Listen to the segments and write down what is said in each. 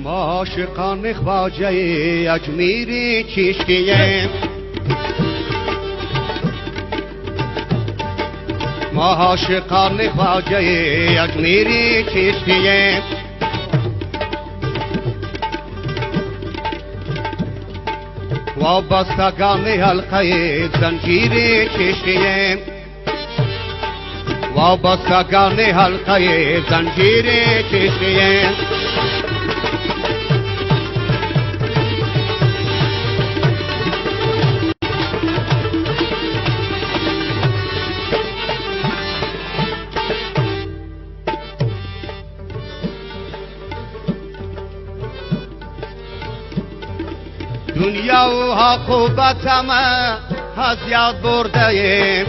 ما عاشقان خواجه اجمیری چشتیم، ما عاشقان خواجه اجمیری چشتیم، وابستگان حلقه زنجیر چشتیم، وابستگان حلقه زنجیر چشتیم. دنیا و عاقبتم از یاد برده ایم،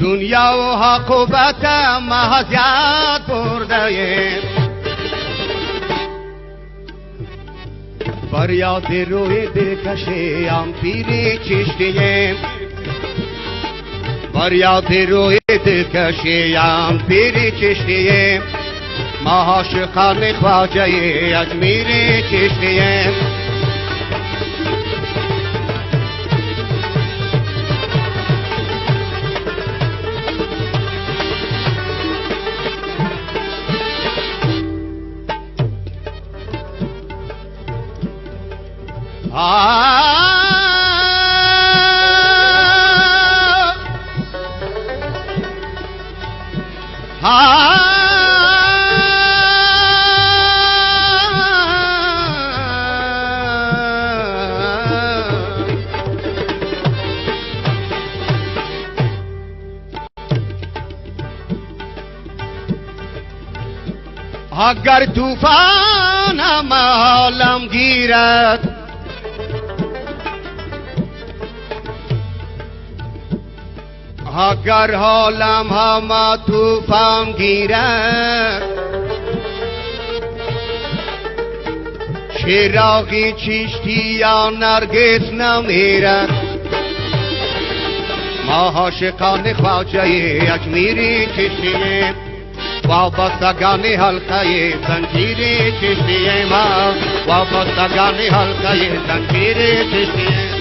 دنیا و عاقبتم از یاد برده ایم. فریاد روی دلکشی ام پیری چشتیم، فریاد روی دلکشی ام پیری چشتیم، ما عاشقان خواجه اجمیری چشتیم. اگر طوفانم حالم گیرد، اگر حالم هم طوفان گیرد، چراغی چشتیان نرگس نمیرد، ما عاشقان خواجه اجمیری چشتیم، وابستگان حلقه زنجیر چشتیم، وابستگان حلقه زنجیر چشتیم.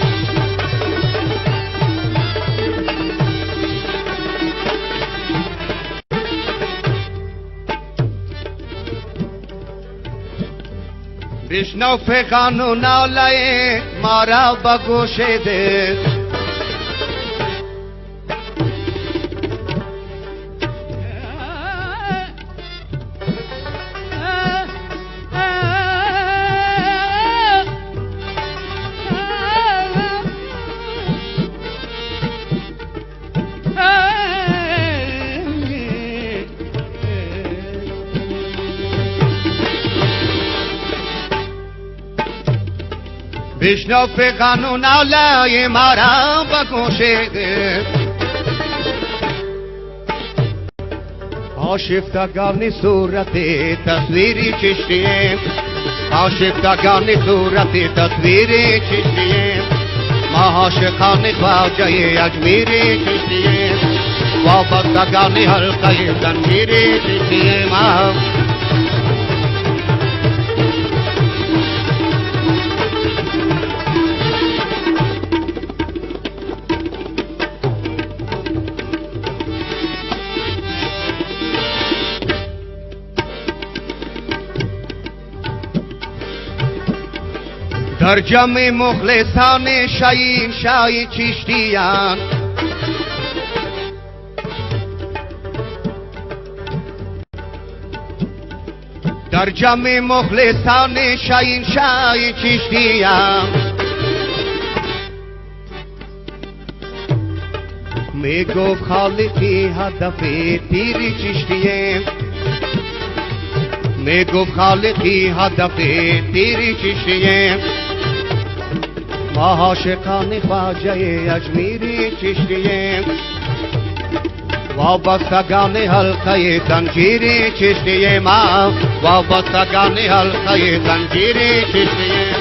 بشنو فغان و ناله ما را به گوش ده، بشنو فغان و ناله ما را به گوش ده. آشفتگان صورت تصویری چشتیم، آشفتگان صورت تصویری چشتیم، ما عاشقان خواجه اجمیری چشتیم، وابستگان حلقه زنجیری چشتیم. در جمع مخلصان شاهین شای چشتیان، در جمع مخلصان شاهین شای چشتیان، می گفت خالقی هدف تیری چشتیم، می گفت خالقی هدف تیری چشتیم، ما عاشقان خواجه اجمیری چشتیم، وابستگان حلقه زنجیری چشتیم، وابستگان حلقه زنجیری چشتیم.